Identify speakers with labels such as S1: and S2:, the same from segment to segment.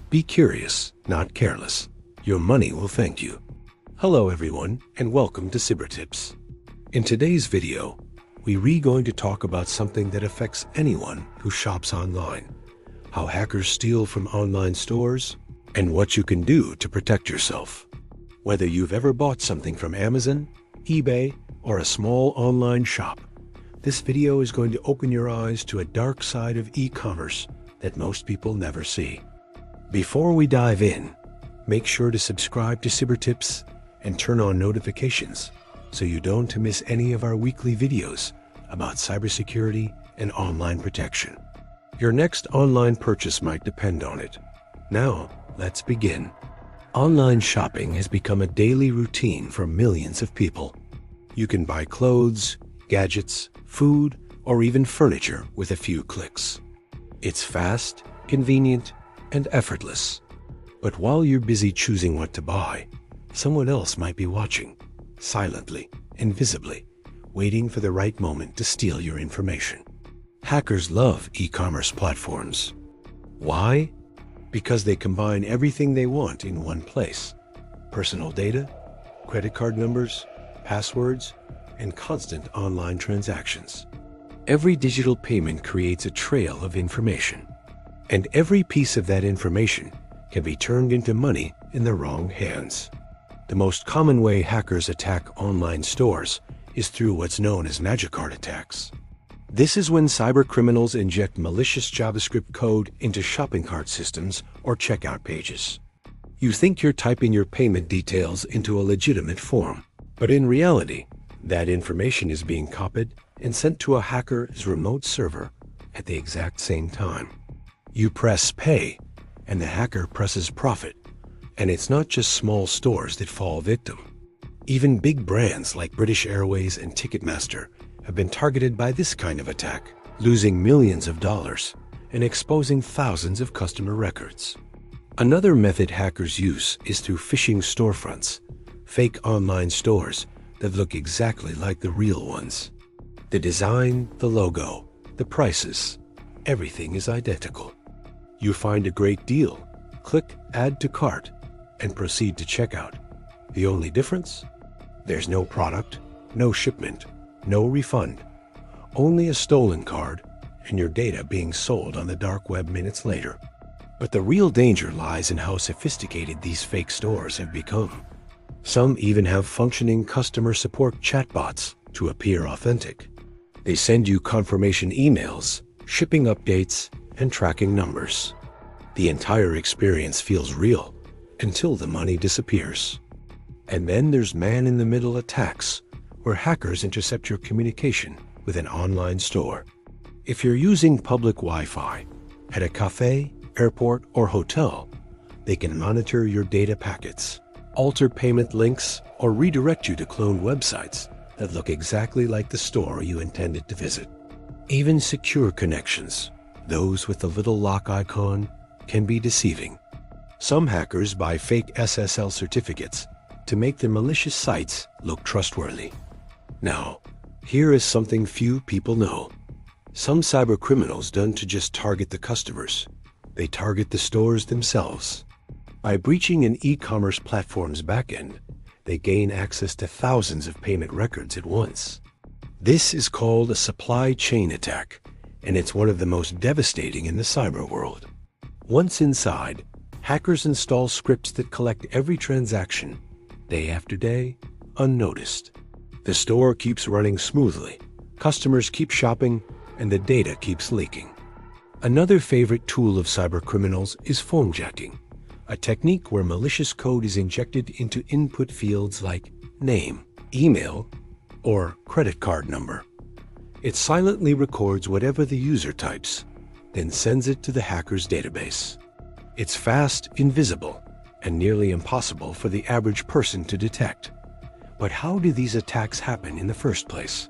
S1: Be curious, not careless. Your money will thank you. Hello everyone, and welcome to Cibertips. In today's video, we're going to talk about something that affects anyone who shops online. How hackers steal from online stores, and what you can do to protect yourself. Whether you've ever bought something from Amazon, eBay, or a small online shop, this video is going to open your eyes to a dark side of e-commerce that most people never see. Before we dive in, make sure to subscribe to Cibertips and turn on notifications so you don't miss any of our weekly videos about cybersecurity and online protection. Your next online purchase might depend on it. Now, let's begin. Online shopping has become a daily routine for millions of people. You can buy clothes, gadgets, food, or even furniture with a few clicks. It's fast, convenient, and effortless. But while you're busy choosing what to buy, someone else might be watching, silently, invisibly, waiting for the right moment to steal your information. Hackers love e-commerce platforms. Why? Because they combine everything they want in one place: personal data, credit card numbers, passwords, and constant online transactions. Every digital payment creates a trail of information, and every piece of that information can be turned into money in the wrong hands. The most common way hackers attack online stores is through what's known as magic card attacks. This is when cybercriminals inject malicious JavaScript code into shopping cart systems or checkout pages. You think you're typing your payment details into a legitimate form, but in reality, that information is being copied and sent to a hacker's remote server at the exact same time. You press pay, and the hacker presses profit, and it's not just small stores that fall victim. Even big brands like British Airways and Ticketmaster have been targeted by this kind of attack, losing millions of dollars and exposing thousands of customer records. Another method hackers use is through phishing storefronts, fake online stores that look exactly like the real ones. The design, the logo, the prices, everything is identical. You find a great deal, click Add to Cart, and proceed to checkout. The only difference? There's no product, no shipment, no refund, only a stolen card and your data being sold on the dark web minutes later. But the real danger lies in how sophisticated these fake stores have become. Some even have functioning customer support chatbots to appear authentic. They send you confirmation emails, shipping updates, and tracking numbers. The entire experience feels real until the money disappears. And then there's man-in-the-middle attacks, where hackers intercept your communication with an online store. If you're using public Wi-Fi at a cafe, airport, or hotel, they can monitor your data packets, alter payment links, or redirect you to cloned websites that look exactly like the store you intended to visit. Even secure connections, those with the little lock icon, can be deceiving. Some hackers buy fake SSL certificates to make their malicious sites look trustworthy. Now, here is something few people know. Some cybercriminals don't just target the customers, they target the stores themselves. By breaching an e-commerce platform's backend, they gain access to thousands of payment records at once. This is called a supply chain attack, and it's one of the most devastating in the cyber world. Once inside, hackers install scripts that collect every transaction, day after day, unnoticed. The store keeps running smoothly, customers keep shopping, and the data keeps leaking. Another favorite tool of cybercriminals is formjacking, a technique where malicious code is injected into input fields like name, email, or credit card number. It silently records whatever the user types, then sends it to the hacker's database. It's fast, invisible, and nearly impossible for the average person to detect. But how do these attacks happen in the first place?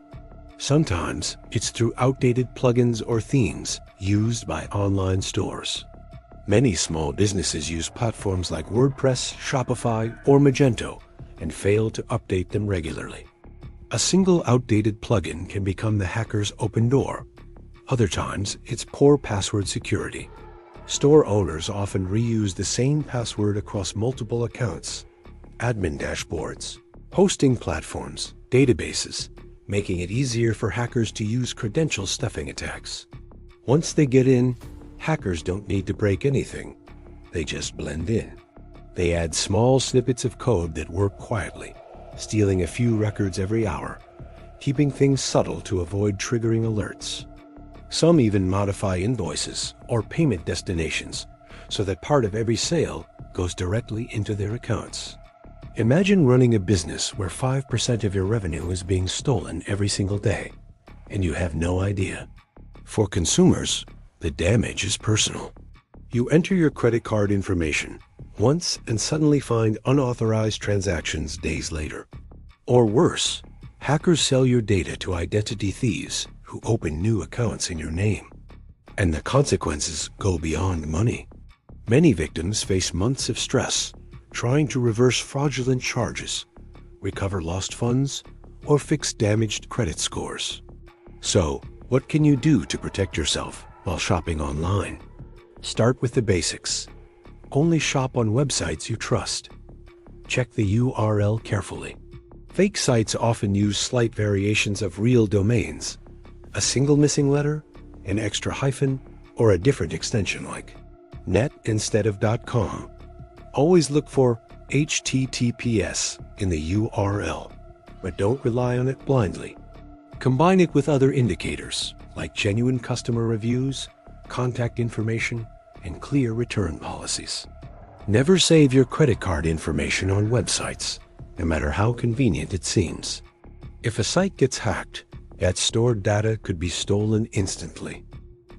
S1: Sometimes it's through outdated plugins or themes used by online stores. Many small businesses use platforms like WordPress, Shopify, or Magento and fail to update them regularly. A single outdated plugin can become the hacker's open door. Other times, it's poor password security. Store owners often reuse the same password across multiple accounts, admin dashboards, hosting platforms, databases, making it easier for hackers to use credential stuffing attacks. Once they get in, hackers don't need to break anything. They just blend in. They add small snippets of code that work quietly, stealing a few records every hour, keeping things subtle to avoid triggering alerts. Some even modify invoices or payment destinations so that part of every sale goes directly into their accounts. Imagine running a business where 5% of your revenue is being stolen every single day, and you have no idea. For consumers, the damage is personal. You enter your credit card information once and suddenly find unauthorized transactions days later. Or worse, hackers sell your data to identity thieves who open new accounts in your name. And the consequences go beyond money. Many victims face months of stress trying to reverse fraudulent charges, recover lost funds, or fix damaged credit scores. So, what can you do to protect yourself while shopping online? Start with the basics. Only shop on websites you trust. Check the URL carefully. Fake sites often use slight variations of real domains, a single missing letter, an extra hyphen, or a different extension like .net instead of .com. Always look for HTTPS in the URL, but don't rely on it blindly. Combine it with other indicators like genuine customer reviews, contact information, and clear return policies. Never save your credit card information on websites, no matter how convenient it seems. If a site gets hacked, that stored data could be stolen instantly.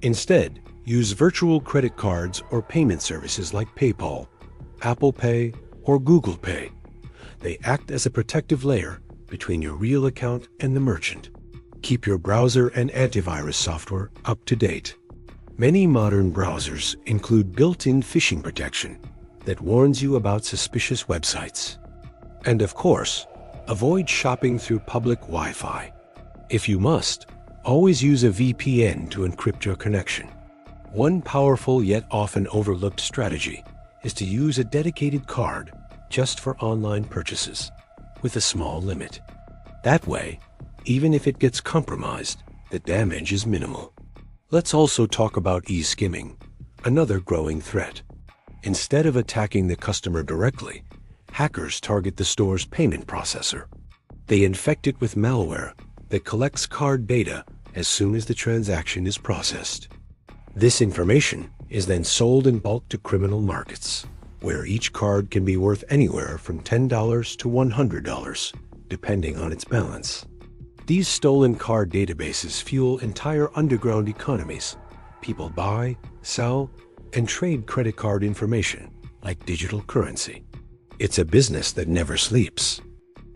S1: Instead, use virtual credit cards or payment services like PayPal, Apple Pay, or Google Pay. They act as a protective layer between your real account and the merchant. Keep your browser and antivirus software up to date. Many modern browsers include built-in phishing protection that warns you about suspicious websites. And of course, avoid shopping through public Wi-Fi. If you must, always use a VPN to encrypt your connection. One powerful yet often overlooked strategy is to use a dedicated card just for online purchases, with a small limit. That way, even if it gets compromised, the damage is minimal. Let's also talk about e-skimming, another growing threat. Instead of attacking the customer directly, hackers target the store's payment processor. They infect it with malware that collects card data as soon as the transaction is processed. This information is then sold in bulk to criminal markets, where each card can be worth anywhere from $10 to $100, depending on its balance. These stolen card databases fuel entire underground economies. People buy, sell, and trade credit card information like digital currency. It's a business that never sleeps.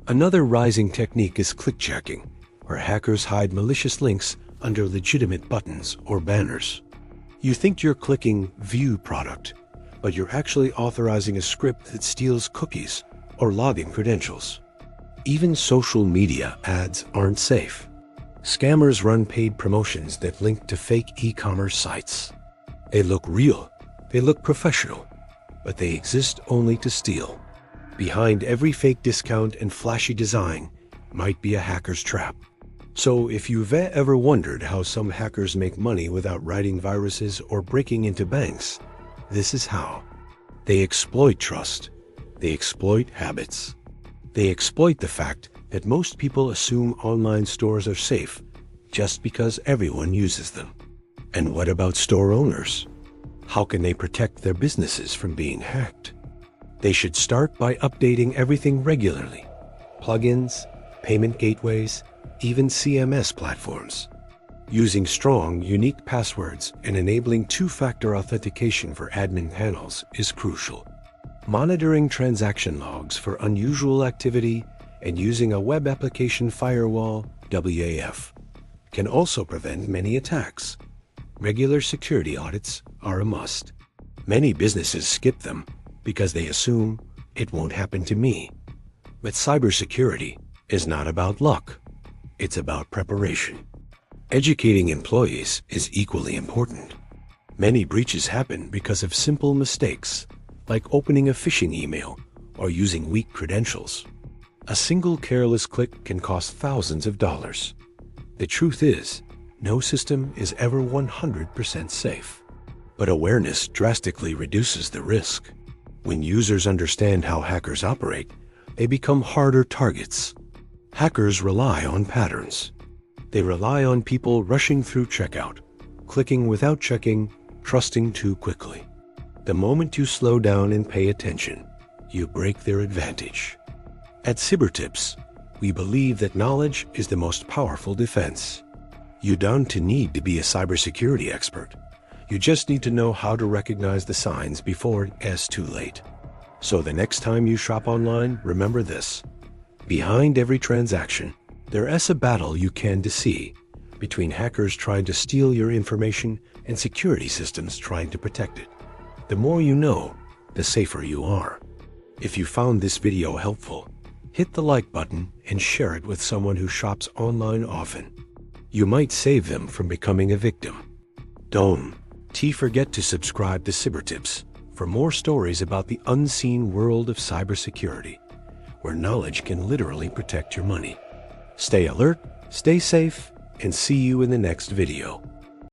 S1: Another rising technique is clickjacking, where hackers hide malicious links under legitimate buttons or banners. You think you're clicking View Product, but you're actually authorizing a script that steals cookies or login credentials. Even social media ads aren't safe. Scammers run paid promotions that link to fake e-commerce sites. They look real, they look professional, but they exist only to steal. Behind every fake discount and flashy design might be a hacker's trap. So if you've ever wondered how some hackers make money without writing viruses or breaking into banks, this is how. They exploit trust. They exploit habits. They exploit the fact that most people assume online stores are safe just because everyone uses them. And what about store owners? How can they protect their businesses from being hacked? They should start by updating everything regularly. Plugins, payment gateways, even CMS platforms. Using strong, unique passwords and enabling two-factor authentication for admin panels is crucial. Monitoring transaction logs for unusual activity and using a web application firewall, WAF, can also prevent many attacks. Regular security audits are a must. Many businesses skip them because they assume it won't happen to me. But cybersecurity is not about luck. It's about preparation. Educating employees is equally important. Many breaches happen because of simple mistakes, like opening a phishing email or using weak credentials. A single careless click can cost thousands of dollars. The truth is, no system is ever 100% safe. But awareness drastically reduces the risk. When users understand how hackers operate, they become harder targets. Hackers rely on patterns. They rely on people rushing through checkout, clicking without checking, trusting too quickly. The moment you slow down and pay attention, you break their advantage. At Cibertips, we believe that knowledge is the most powerful defense. You don't need to be a cybersecurity expert. You just need to know how to recognize the signs before it's too late. So the next time you shop online, remember this. Behind every transaction, there is a battle you can't see between hackers trying to steal your information and security systems trying to protect it. The more you know, the safer you are. If you found this video helpful, hit the like button and share it with someone who shops online often. You might save them from becoming a victim. Don't forget to subscribe to Cibertips for more stories about the unseen world of cybersecurity, where knowledge can literally protect your money. Stay alert, stay safe, and see you in the next video.